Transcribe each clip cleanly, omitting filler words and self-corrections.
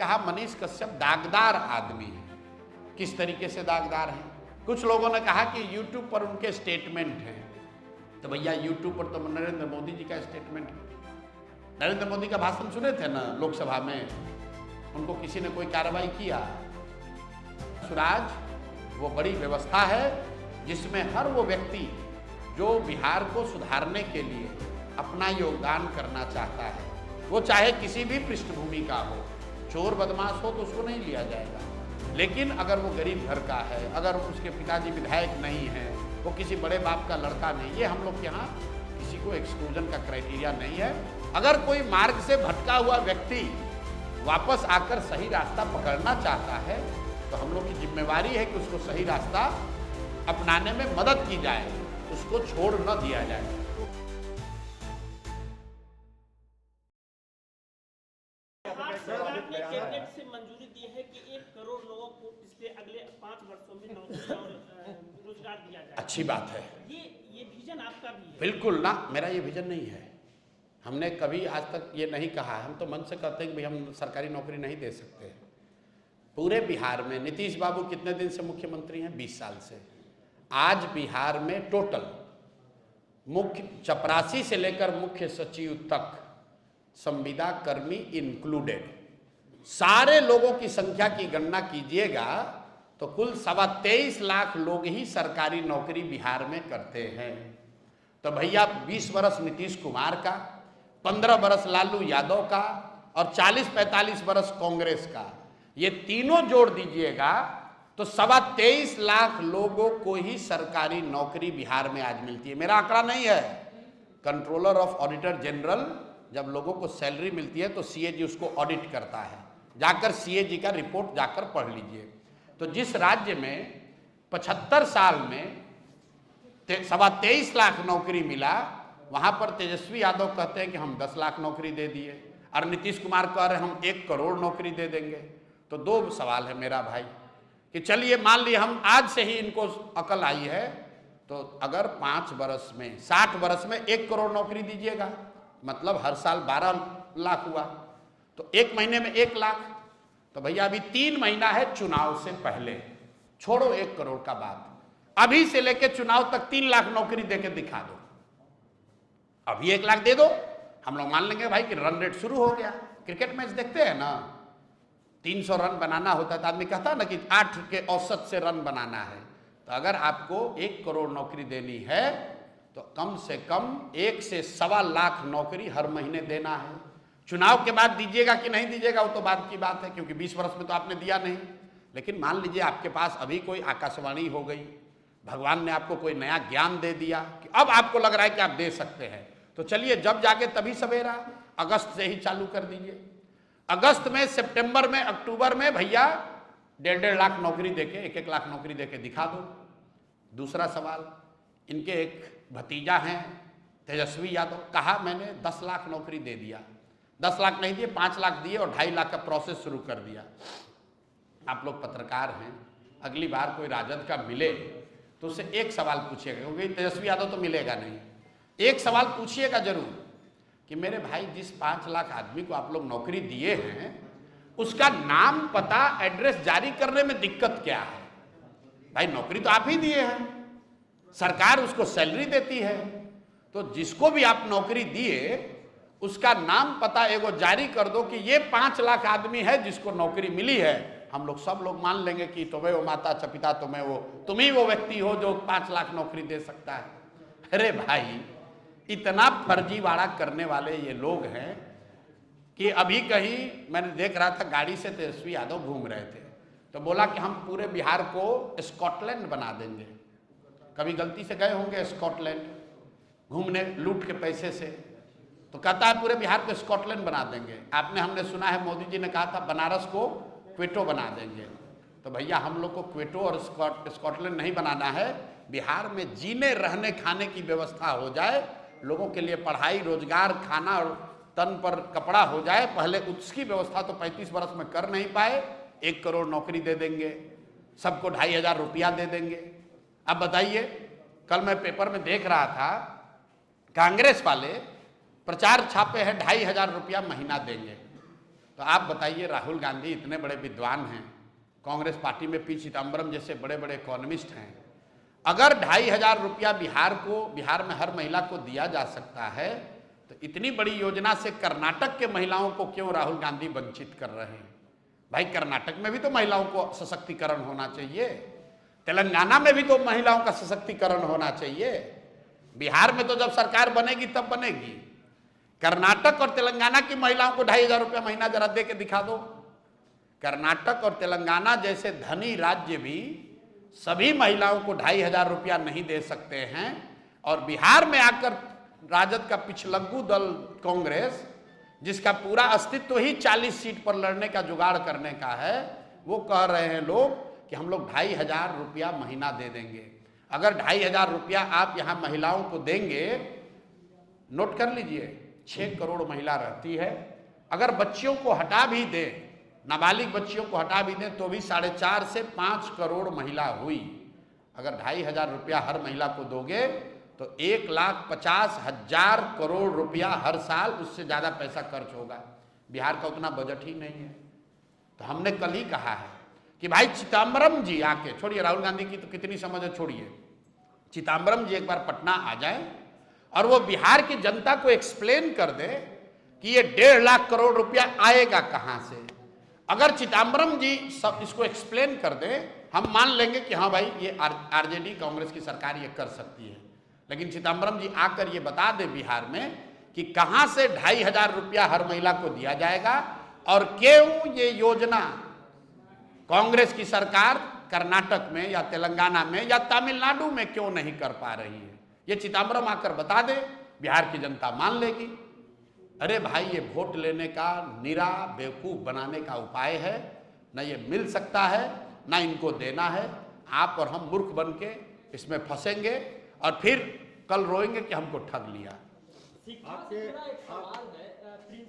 कहा मनीष कश्यप दागदार आदमी है। किस तरीके से दागदार है? कुछ लोगों ने कहा कि यूट्यूब पर उनके स्टेटमेंट हैं। तो भैया यूट्यूब पर तो नरेंद्र मोदी जी का स्टेटमेंट है। नरेंद्र मोदी का भाषण सुने थे ना लोकसभा में, उनको किसी ने कोई कार्रवाई किया? स्वराज वो बड़ी व्यवस्था है जिसमें हर वो व्यक्ति जो बिहार को सुधारने के लिए अपना योगदान करना चाहता है, वो चाहे किसी भी पृष्ठभूमि का हो, चोर बदमाश हो तो उसको नहीं लिया जाएगा, लेकिन अगर वो गरीब घर का है, अगर उसके पिताजी विधायक नहीं है, वो किसी बड़े बाप का लड़का नहीं, ये हम लोग के यहाँ किसी को एक्सक्लूजन का क्राइटेरिया नहीं है। अगर कोई मार्ग से भटका हुआ व्यक्ति वापस आकर सही रास्ता पकड़ना चाहता है तो हम लोग की जिम्मेवारी है कि उसको सही रास्ता अपनाने में मदद की जाए, उसको छोड़ न दिया जाए। कैबिनेट से मंजूरी दी है कि 1 करोड़ लोगों को पिछले अगले 5 वर्षों में नौकरी और रोजगार दिया जाए। अच्छी बात है। ये विजन आपका भी है? बिल्कुल ना, मेरा ये विजन नहीं है। हमने कभी आज तक ये नहीं कहा। हम तो मन से कहते हैं कि भाई हम सरकारी नौकरी नहीं दे सकते। पूरे बिहार में नीतीश बाबू कितने दिन से मुख्यमंत्री हैं? 20 साल से। आज बिहार में टोटल मुख्य चपरासी से लेकर मुख्य सचिव तक, संविदा कर्मी इंक्लूडेड, सारे लोगों की संख्या की गणना कीजिएगा तो कुल 23.25 लाख लोग ही सरकारी नौकरी बिहार में करते हैं। तो भैया 20 वर्ष नीतीश कुमार का, 15 वर्ष लालू यादव का और 40-45 वर्ष कांग्रेस का, ये तीनों जोड़ दीजिएगा तो 23.25 लाख लोगों को ही सरकारी नौकरी बिहार में आज मिलती है। मेरा आंकड़ा नहीं है। कंट्रोलर ऑफ ऑडिटर जनरल जब लोगों को सैलरी मिलती है तो सीएजी उसको ऑडिट करता है। जाकर सीएजी का रिपोर्ट जाकर पढ़ लीजिए। तो जिस राज्य में 75 साल में 23.25 लाख नौकरी मिला, वहां पर तेजस्वी यादव कहते हैं कि हम 10 लाख नौकरी दे दिए और नीतीश कुमार कह रहे हैं हम 1 करोड़ नौकरी दे देंगे। तो दो सवाल है मेरा भाई कि चलिए मान लिए हम आज से ही इनको अकल आई है, तो अगर 5 वर्ष में 60 वर्ष में 1 करोड़ नौकरी दीजिएगा, मतलब हर साल 12 लाख हुआ, तो 1 महीने में 1 लाख। तो भैया अभी 3 महीना है चुनाव से पहले, छोड़ो 1 करोड़ का बात, अभी से लेके चुनाव तक 3 लाख नौकरी देके दिखा दो। अभी 1 लाख दे दो, हम लोग मान लेंगे भाई कि रन रेट शुरू हो गया। क्रिकेट मैच देखते हैं ना, 300 रन बनाना होता है तो आदमी कहता है ना कि 8 के औसत से रन बनाना है। तो अगर आपको 1 करोड़ नौकरी देनी है तो कम से कम 1 से 1.25 लाख नौकरी हर महीने देना है। चुनाव के बाद दीजिएगा कि नहीं दीजिएगा वो तो बात की बात है, क्योंकि 20 वर्ष में तो आपने दिया नहीं। लेकिन मान लीजिए आपके पास अभी कोई आकाशवाणी हो गई, भगवान ने आपको कोई नया ज्ञान दे दिया कि अब आपको लग रहा है कि आप दे सकते हैं, तो चलिए जब जाके तभी सवेरा, अगस्त से ही चालू कर दीजिए। अगस्त में, सितंबर में, अक्टूबर में भैया 1.5 लाख नौकरी देके, 1-1 लाख नौकरी देके दिखा दो। दूसरा सवाल, इनके एक भतीजा हैं तेजस्वी यादव, कहा मैंने 10 लाख नौकरी दे दिया। 10 लाख नहीं दिए, 5 लाख दिए और 2.5 लाख का प्रोसेस शुरू कर दिया। आप लोग पत्रकार हैं, अगली बार कोई राजद का मिले तो उससे एक सवाल पूछिएगा, क्योंकि तेजस्वी यादव तो मिलेगा नहीं। एक सवाल पूछिएगा जरूर कि मेरे भाई जिस 5 लाख आदमी को आप लोग नौकरी दिए हैं उसका नाम, पता, एड्रेस जारी करने में दिक्कत क्या है? भाई नौकरी तो आप ही दिए हैं, सरकार उसको सैलरी देती है, तो जिसको भी आप नौकरी दिए उसका नाम पता एगो जारी कर दो कि ये 5 लाख आदमी है जिसको नौकरी मिली है। हम लोग सब लोग मान लेंगे कि तुम्हें वो माता च पिता, तुम ही वो व्यक्ति हो जो 5 लाख नौकरी दे सकता है। अरे भाई इतना फर्जीवाड़ा करने वाले ये लोग हैं कि अभी कहीं मैंने देख रहा था, गाड़ी से तेजस्वी यादव घूम रहे थे तो बोला कि हम पूरे बिहार को स्कॉटलैंड बना देंगे। कभी गलती से गए होंगे स्कॉटलैंड घूमने लूट के पैसे से, तो कहता है पूरे बिहार को स्कॉटलैंड बना देंगे। आपने, हमने सुना है मोदी जी ने कहा था बनारस को क्वेटो बना देंगे। तो भैया हम लोग को क्वेटो और स्कॉटलैंड नहीं बनाना है, बिहार में जीने रहने खाने की व्यवस्था हो जाए, लोगों के लिए पढ़ाई, रोजगार, खाना और तन पर कपड़ा हो जाए। पहले उसकी व्यवस्था तो 35 वर्ष में कर नहीं पाए। 1 करोड़ नौकरी दे देंगे, सबको 2,500 रुपया दे देंगे। अब बताइए, कल मैं पेपर में देख रहा था कांग्रेस वाले प्रचार छापे हैं 2,500 रुपया महीना देंगे। तो आप बताइए, राहुल गांधी इतने बड़े विद्वान हैं, कांग्रेस पार्टी में पी चिदम्बरम जैसे बड़े बड़े इकोनॉमिस्ट हैं, अगर 2,500 रुपया बिहार में हर महिला को दिया जा सकता है, तो इतनी बड़ी योजना से कर्नाटक के महिलाओं को क्यों राहुल गांधी वंचित कर रहे हैं? भाई, कर्नाटक में भी तो महिलाओं को सशक्तिकरण होना चाहिए, तेलंगाना में भी तो महिलाओं का सशक्तिकरण होना चाहिए। बिहार में तो जब सरकार बनेगी तब बनेगी। कर्नाटक और तेलंगाना की महिलाओं को 2,500 रुपया महीना जरा दे के दिखा दो। कर्नाटक और तेलंगाना जैसे धनी राज्य भी सभी महिलाओं को 2,500 रुपया नहीं दे सकते हैं, और बिहार में आकर राजद का पिछलग्गू दल कांग्रेस, जिसका पूरा अस्तित्व ही 40 सीट पर लड़ने का जुगाड़ करने का है, वो कह रहे हैं लोग कि हम लोग 2,500 रुपया महीना दे देंगे। अगर 2,500 रुपया आप यहाँ महिलाओं को देंगे, नोट कर लीजिए, 6 करोड़ महिला रहती है। अगर बच्चियों को हटा भी दे, नाबालिग बच्चियों को हटा भी दें, तो भी 4.5 से 5 करोड़ महिला हुई। अगर 2,500 रुपया हर महिला को दोगे तो 1,50,000 करोड़ रुपया हर साल, उससे ज़्यादा पैसा खर्च होगा। बिहार का उतना बजट ही नहीं है। तो हमने कल ही कहा है कि भाई चिदम्बरम जी आके, छोड़िए राहुल गांधी की तो कितनी समझ है, छोड़िए, चिदम्बरम जी एक बार पटना आ जाए और वो बिहार की जनता को एक्सप्लेन कर दे कि ये 1.5 लाख करोड़ रुपया आएगा कहाँ से। अगर चिदम्बरम जी सब इसको एक्सप्लेन कर दे, हम मान लेंगे कि हाँ भाई, ये आरजेडी कांग्रेस की सरकार ये कर सकती है। लेकिन चिदम्बरम जी आकर ये बता दे बिहार में कि कहाँ से 2,500 रुपया हर महिला को दिया जाएगा, और क्यों ये योजना कांग्रेस की सरकार कर्नाटक में या तेलंगाना में या तमिलनाडु में क्यों नहीं कर पा रही है। ये चिदम्बरम आकर बता दे, बिहार की जनता मान लेगी। अरे भाई, ये वोट लेने का निरा बेवकूफ बनाने का उपाय है, ना ये मिल सकता है, ना इनको देना है। आप और हम मूर्ख बन के इसमें फंसेंगे और फिर कल रोएंगे कि हमको ठग लिया।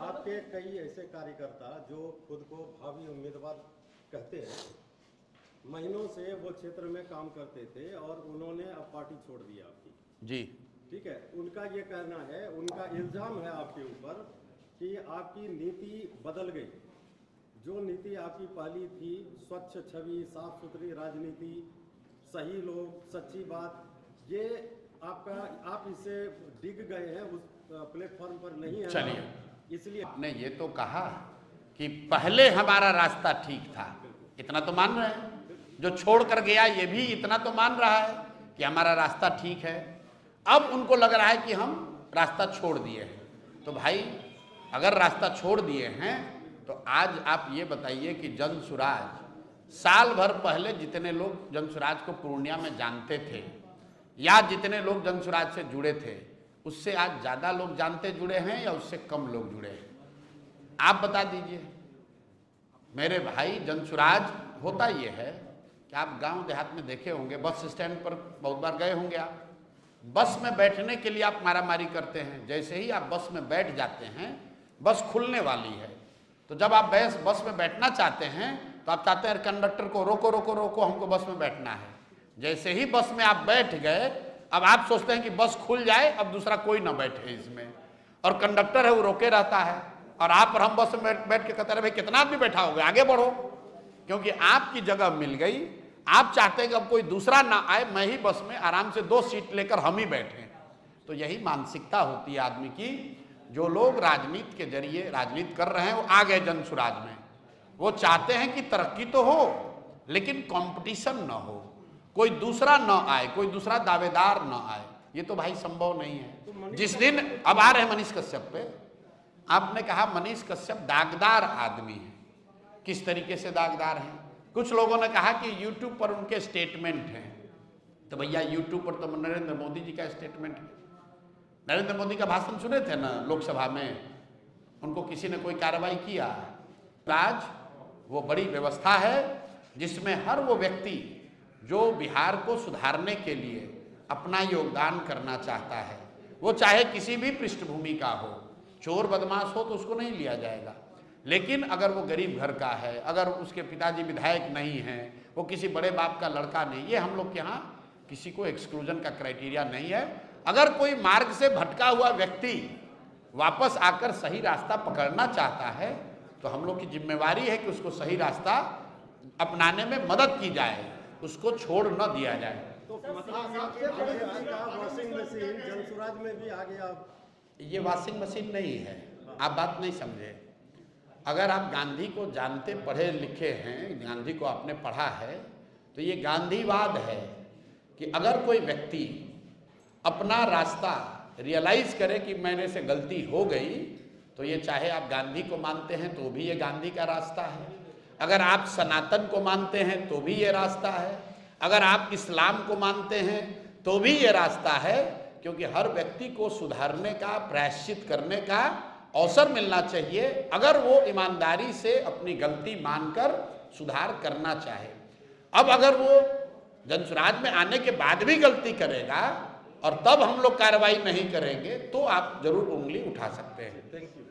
आपके कई ऐसे कार्यकर्ता जो खुद को भावी उम्मीदवार कहते हैं, महीनों से वो क्षेत्र में काम करते थे और उन्होंने अब पार्टी छोड़ दी आपकी। जी, ठीक है, उनका ये कहना है, उनका इल्जाम है आपके ऊपर कि आपकी नीति बदल गई। जो नीति आपकी पहली थी, स्वच्छ छवि, साफ सुथरी राजनीति, सही लोग, सच्ची बात, ये आप इससे डिग गए हैं, उस प्लेटफॉर्म पर नहीं है। चलिए, इसलिए आपने ये तो कहा कि पहले हमारा रास्ता ठीक था, इतना तो मान रहे हैं। जो छोड़ कर गया ये भी इतना तो मान रहा है कि हमारा रास्ता ठीक है। अब उनको लग रहा है कि हम रास्ता छोड़ दिए हैं। तो भाई, अगर रास्ता छोड़ दिए हैं तो आज आप ये बताइए कि जनसुराज, साल भर पहले जितने लोग जनसुराज को पूर्णिया में जानते थे या जितने लोग जनसुराज से जुड़े थे, उससे आज ज़्यादा लोग जानते जुड़े हैं या उससे कम लोग जुड़े हैं? आप बता दीजिए मेरे भाई। जनसुराज होता ये है कि आप गांव देहात में देखे होंगे, बस स्टैंड पर बहुत बार गए होंगे आप, बस में बैठने के लिए आप मारामारी करते हैं। जैसे ही आप बस में बैठ जाते हैं, बस खुलने वाली है, तो जब आप बस में बैठना चाहते हैं तो आप चाहते हैं कंडक्टर को रोको रोको रोको, हमको बस में बैठना है। जैसे ही बस में आप बैठ गए, अब आप सोचते हैं कि बस खुल जाए, अब दूसरा कोई ना बैठे इसमें, और कंडक्टर है वो रोके रहता है, और आप और हम बस में बैठ के कहते रहे भाई कितना आदमी बैठा होगा, आगे बढ़ो, क्योंकि आपकी जगह मिल गई। आप चाहते हैं कि अब कोई दूसरा ना आए, मैं ही बस में आराम से 2 सीट लेकर हम ही बैठें। तो यही मानसिकता होती है आदमी की। जो लोग राजनीति के जरिए राजनीति कर रहे हैं वो आ गए जनसुराज में, वो चाहते हैं कि तरक्की तो हो लेकिन कंपटीशन ना हो, कोई दूसरा ना आए, कोई दूसरा दावेदार ना आए। ये तो भाई संभव नहीं है। जिस दिन अब आ रहे हैं मनीष कश्यप पे, आपने कहा मनीष कश्यप दागदार आदमी है। किस तरीके से दागदार हैं? कुछ लोगों ने कहा कि यूट्यूब पर उनके स्टेटमेंट हैं। तो भैया यूट्यूब पर तो नरेंद्र मोदी जी का स्टेटमेंट है। नरेंद्र मोदी का भाषण सुने थे ना लोकसभा में, उनको किसी ने कोई कार्रवाई किया? आज वो बड़ी व्यवस्था है जिसमें हर वो व्यक्ति जो बिहार को सुधारने के लिए अपना योगदान करना चाहता है, वो चाहे किसी भी पृष्ठभूमि का हो, चोर बदमाश हो तो उसको नहीं लिया जाएगा, लेकिन अगर वो गरीब घर का है, अगर उसके पिताजी विधायक नहीं हैं, वो किसी बड़े बाप का लड़का नहीं, ये हम लोग के यहाँ किसी को एक्सक्लूजन का क्राइटेरिया नहीं है। अगर कोई मार्ग से भटका हुआ व्यक्ति वापस आकर सही रास्ता पकड़ना चाहता है तो हम लोग की जिम्मेवारी है कि उसको सही रास्ता अपनाने में मदद की जाए, उसको छोड़ न दिया जाए। तो मतलब आपका वॉशिंग मशीन जनसुराज में भी आ गया। ये वॉशिंग मशीन नहीं है, आप बात नहीं समझे। अगर आप गांधी को जानते पढ़े लिखे हैं, गांधी को आपने पढ़ा है, तो ये गांधीवाद है कि अगर कोई व्यक्ति अपना रास्ता रियलाइज करे कि मैंने से गलती हो गई, तो ये चाहे आप गांधी को मानते हैं तो भी ये गांधी का रास्ता है, अगर आप सनातन को मानते हैं तो भी ये रास्ता है, अगर आप इस्लाम को मानते हैं तो भी ये रास्ता है, क्योंकि हर व्यक्ति को सुधारने का, प्रायश्चित करने का अवसर मिलना चाहिए, अगर वो ईमानदारी से अपनी गलती मानकर सुधार करना चाहे। अब अगर वो जनसुराज में आने के बाद भी गलती करेगा और तब हम लोग कार्रवाई नहीं करेंगे, तो आप जरूर उंगली उठा सकते हैं। Thank you.